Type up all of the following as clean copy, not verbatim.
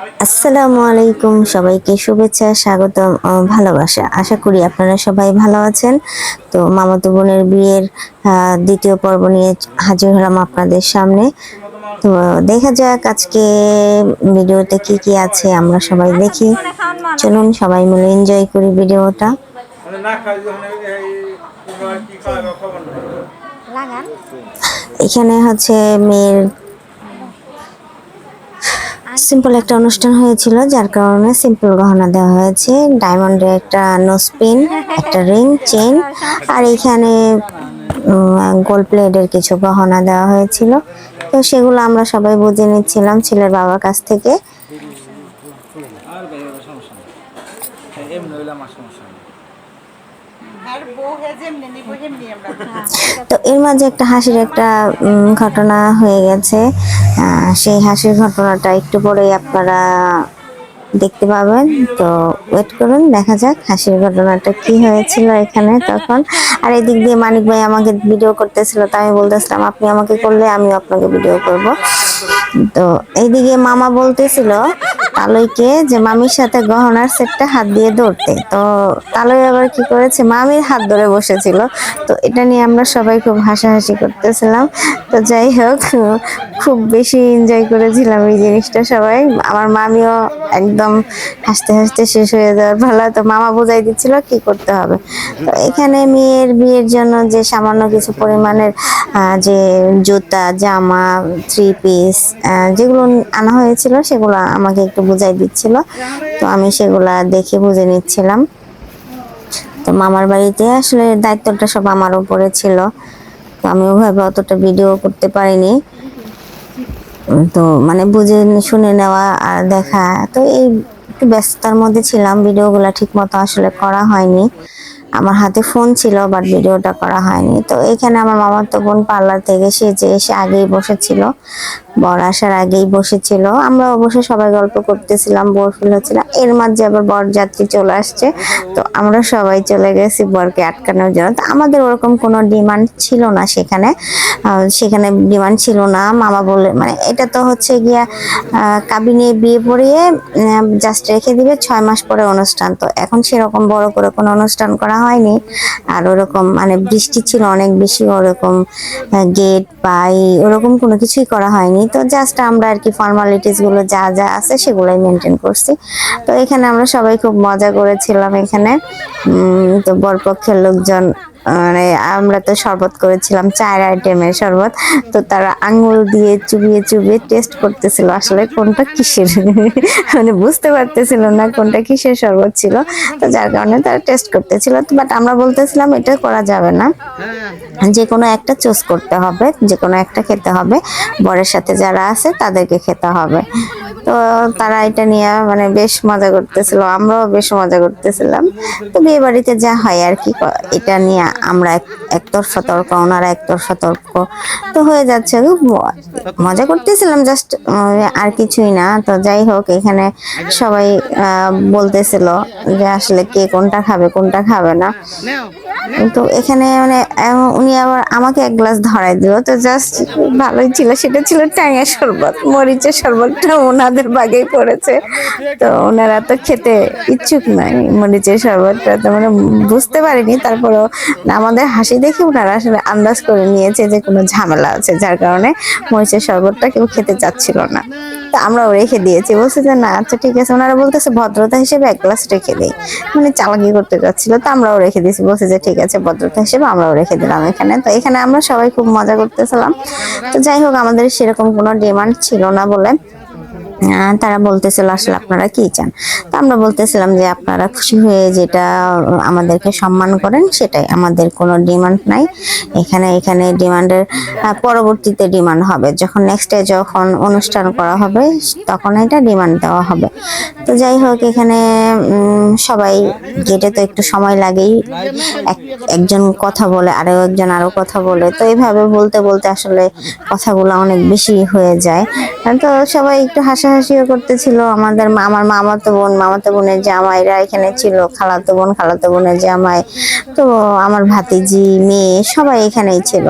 আসসালামু আলাইকুম, সবাইকে শুভেচ্ছা, স্বাগতম ও ভালোবাসা। আশা করি আপনারা সবাই ভালো আছেন। তো মামাতো বোনের বিয়ের দ্বিতীয় পর্ব নিয়ে হাজির হলাম আপনাদের সামনে। তো দেখা যাক আজকে ভিডিওতে কি কি আছে আমরা সবাই দেখি। চলুন সবাই মিলে এনজয় করি ভিডিওটা। এখানে হচ্ছে মেয়ের সিম্পল একটা অনুষ্ঠান হয়েছিল, যার কারণে সিম্পল গহনা দেওয়া হয়েছে। ডায়মন্ডের একটা নোজপিন, একটা রিং, চেইন, আর এখানে গোল্ড প্লেটের কিছু গহনা দেওয়া হয়েছিল। তো সেগুলো আমরা সবাই বুঝে নিচ্ছিলাম ছেলের বাবার কাছ থেকে। তো এর মাঝে একটা হাসির একটা ঘটনা হয়ে গেছে। সেই হাসির ঘটনাটা একটু পরেই আপনারা দেখতে পাবেন। তো ওয়েট করুন, দেখা যাক হাসির ঘটনাটা কি হয়েছিল এখানে তখন। আর এদিক দিয়ে মানিক ভাই আমাকে ভিডিও করতেছিল, তো আমি বলতেছিলাম আপনি আমাকে করলে আমিও আপনাকে ভিডিও করব। তো এইদিকে মামা বলতেছিল তালইকে যে মামির সাথে গহনার সেটটা হাত দিয়ে ধরতে। তো তালই আবার কি করেছে, মামির হাত ধরে বসেছিল। তো এটা নিয়ে আমরা সবাই খুব হাসাহাসি করতেছিলাম। তো যাই হোক, খুব বেশি এনজয় করেছিলাম এই জিনিসটা সবাই। আমার মামিও একদম হাসতে হাসতে শেষ হয়ে যাওয়ার পালা। তো মামা বোঝাই দিচ্ছিল কি করতে হবে। তো এখানে মেয়ের বিয়ের জন্য যে সামান্য কিছু পরিমাণের যে জুতা, জামা, থ্রি পিস যেগুলো আনা হয়েছিল সেগুলো আমাকে একটু বুঝাই দিচ্ছিল। তো আমি সেগুলা দেখে বুঝে নিচ্ছিলাম। তো মামার বাড়িতে আসলে দায়িত্বটা সব আমার উপরে ছিল। তো আমি ওভাবে অতটা ভিডিও করতে পারিনি। তো মানে বুঝে শুনে নেওয়া আর দেখা, তো এই একটু ব্যস্ততার মধ্যে ছিলাম, ভিডিওগুলো ঠিক মতো আসলে করা হয়নি। আমার হাতে ফোন ছিল বাট ভিডিওটা করা হয়নি। তো এখানে আমার মামাতো বোন পার্লার থেকে সেজে এসে আগেই বসেছিল, বর আসার আগেই বসেছিল। আমরা অবশ্য সবাই গল্প করতেছিলাম, বোর ফিল হচ্ছিল। এর মাঝে আবার বর যাত্রী চলে আসছে। তো আমরা সবাই চলে গেছি বরকে আটকানোর জন্য। তো আমাদের ওরকম কোনো ডিমান্ড ছিল না সেখানে। সেখানে ডিমান্ড ছিল না। মামা বলে মানে এটা তো হচ্ছে গিয়া কাবিনে বিয়ে পড়িয়ে জাস্ট রেখে দিবে, 6 মাস পরে অনুষ্ঠান। তো এখন সেরকম বড় করে কোনো অনুষ্ঠান করা হয়নি। আর ওরকম মানে বৃষ্টি ছিল অনেক বেশি, ওরকম গেট বাই ওরকম কোনো কিছুই করা হয়নি। তো জাস্ট আমরা আর কি ফর্মালিটিস গুলো যা যা আছে সেগুলাই মেনটেন করছি। তো এখানে আমরা সবাই খুব মজা করেছিলাম এখানে। তো বরপক্ষের লোকজন মানে আমরা তো শরবত করেছিলাম, 4 আইটেমের শরবত। তো তারা আঙ্গুল দিয়ে চুবিয়ে চুবিয়ে টেস্ট করতেছিল আসলে কোনটা কিসের মানে বুঝতে পারতেছিল না কোনটা কিসের শরবত ছিল। তো যার কারণে তারা টেস্ট করতেছিল। বাট আমরা বলতেছিলাম এটা করা যাবে না, যে কোনো একটা চুজ করতে হবে, যে কোনো একটা খেতে হবে, বরের সাথে যারা আছে তাদেরকে খেতে হবে। তো তারা এটা নিয়ে মানে বেশ মজা করতেছিল, আমরাও বেশ মজা করতেছিলাম। তো বিয়ে বাড়িতে যা হয় আর কি, এটা নিয়ে আমরা একতরফা তর্ক, ওনারা একতরফা তর্ক তো হয়ে যাচ্ছে। মজা করতেছিলাম জাস্ট, আর কিছুই না। তো যাই হোক, এখানে সবাই বলতেছিল যে আসলে কে কোনটা খাবে কোনটা খাবে না। তো এখানে মানে উনি আবার আমাকে এক গ্লাস ধরাই দিল। তো জাস্ট ভালোই ছিল, সেটা ছিল ট্যাঙা শরবত, মরিচের শরবতটা ওনাদের ভাগেই পড়েছে। তো ওনারা তো খেতে ইচ্ছুক নাই মরিচের শরবতটা, তো মানে বুঝতে পারিনি। তারপরেও আমাদের হাসি দেখে ওনারা আসলে আন্দাজ করে নিয়েছে যে কোনো ঝামেলা আছে, যার কারণে মরিচের শরবতটা কেউ খেতে চাচ্ছিল না। তো আমরাও রেখে দিয়েছি, বলছে যে না আচ্ছা ঠিক আছে। ওনারা বলতেছে ভদ্রতা হিসেবে এক গ্লাস রেখে দেই, মানে চালাকি করতে যাচ্ছিল। তো আমরাও রেখে দিয়েছি, বলছে যে ঠিক আছে ভদ্রতা হিসেবে আমরাও রেখে দিলাম এখানে। তো এখানে আমরা সবাই খুব মজা করতেছিলাম। তো যাই হোক, আমাদের সেরকম কোনো ডিমান্ড ছিল না বলে তারা বলতেছিল আসলে আপনারা কি চান। তো আমরা বলতেছিলাম যে আপনারা খুশি হয়ে যেটা আমাদেরকে সম্মান করেন সেটাই, আমাদের কোনো ডিমান্ড নাই এখানে। এখানে ডিমান্ডের পরবর্তীতে ডিমান্ড হবে, যখন নেক্সট ডে যখন অনুষ্ঠান করা হবে তখন এটা ডিমান্ড দেওয়া হবে। তো যাই হোক, এখানে সবাই গেটে তো একটু সময় লাগেই, একজন কথা বলে আরো একজন আরো কথা বলে, তো এইভাবে বলতে বলতে আসলে কথাগুলো অনেক বেশি হয়ে যায়। তো সবাই একটু হাসি হাসাহাসিও করতেছিল। আমার মামাতো বোনের জামাইরা এখানে ছিল, খালাতো বোনের জামাই, তো আমার ভাতিজি মেয়ে সবাই এখানেই ছিল।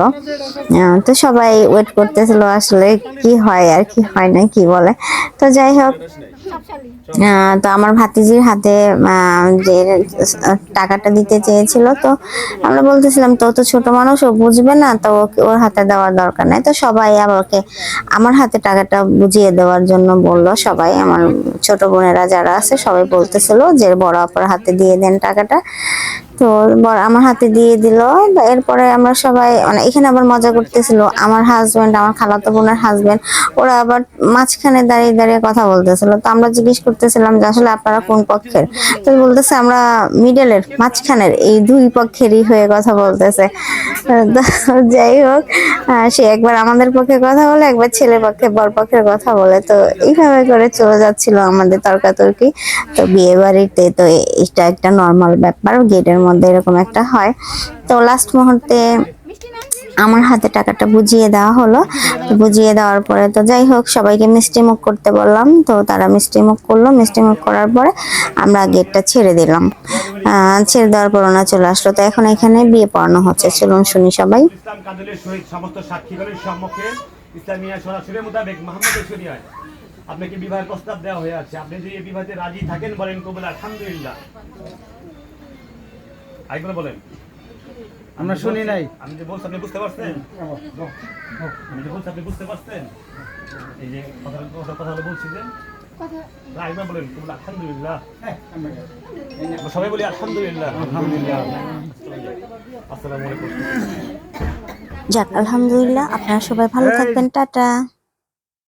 তো সবাই ওয়েট করতেছিল আসলে কি হয় আর কি হয় না কি বলে। তো যাই হোক, তো আমার ভাতিজির হাতে যে টাকাটা দিতে চেয়েছিল, তো আমরা বলতেছিলাম তো তো ছোট মানুষ, ও বুঝবে না, তো ওর হাতে দেওয়ার দরকার নাই। তো সবাই আমাকে আমার হাতে টাকাটা বুঝিয়ে দেওয়ার জন্য বললো। সবাই আমার ছোট বোনেরা যারা আছে সবাই বলতেছিল যে বড় আপার হাতে দিয়ে দেন টাকাটা। তো আমার হাতে দিয়ে দিল। এরপরে আমরা সবাই মানে এখানে আবার মজা করতেছিল আমার হাজবেন্ড, আমার খালাতো বোনের হাজবেন্ড, ওরা আবার মাঝখানে দাঁড়িয়ে দাঁড়িয়ে কথা বলতেছিল। তো আমরা জিজ্ঞেস করতেছিলাম যে আসলে আপনারা কোন পক্ষের, তো বলতেছে আমরা মিডলের, মাঝখানের, এই দুই পক্ষেরই হয়ে কথা বলতেছে। তো যাই হোক, সে একবার আমাদের পক্ষে কথা বলে, একবার ছেলে পক্ষে বর পক্ষের কথা বলে। তো এইভাবে করে চলে যাচ্ছিল আমাদের তর্কাতর্কি। তো বিয়ে বাড়িতে তো এটা একটা নর্মাল ব্যাপার, গেটের মধ্যে এরকম একটা হয়। তো লাস্ট মুহূর্তে আমার হাতে টাকাটা বুঝিয়ে দেওয়া হলো। তো বুঝিয়ে দেওয়ার পরে তো যাই হোক, সবাইকে মিষ্টি মুখ করতে বললাম, তো তারা মিষ্টি মুখ করলো। মিষ্টি মুখ করার পরে আমরা গেটটা ছেড়ে দিলাম। ছেড়ে দেওয়ার পর ওনা চলে আসলো। তো এখন এখানে বিয়ে পড়ানো হচ্ছে, চলুন শুনি সবাই। ইসলাম কাদুলের সহিত সমস্ত সাক্ষীগণের সম্মুখে ইসলামিয়া সরাসরি মোতাবেক মোহাম্মদ শরিয়ায় আপনাকে বিবাহের প্রস্তাব দেওয়া হয়ে আছে। আপনি যদি এই বিবাহে রাজি থাকেন বলেন কবুল আলহামদুলিল্লাহ। আরেকবার বলেন। আমরা শুনি নাই। আমি যে বলছি আপনি বুঝতে পারছেন? আমি যে বলছি আপনি বুঝতে পারছেন? এই যে কথা বলছি যে আরেকবার বলেন কবুল আলহামদুলিল্লাহ। সবাই বলি আলহামদুলিল্লাহ। আলহামদুলিল্লাহ। আসসালামু আলাইকুম। যাক, আলহামদুলিল্লাহ। আপনারা সবাই ভালো থাকবেন, টাটা।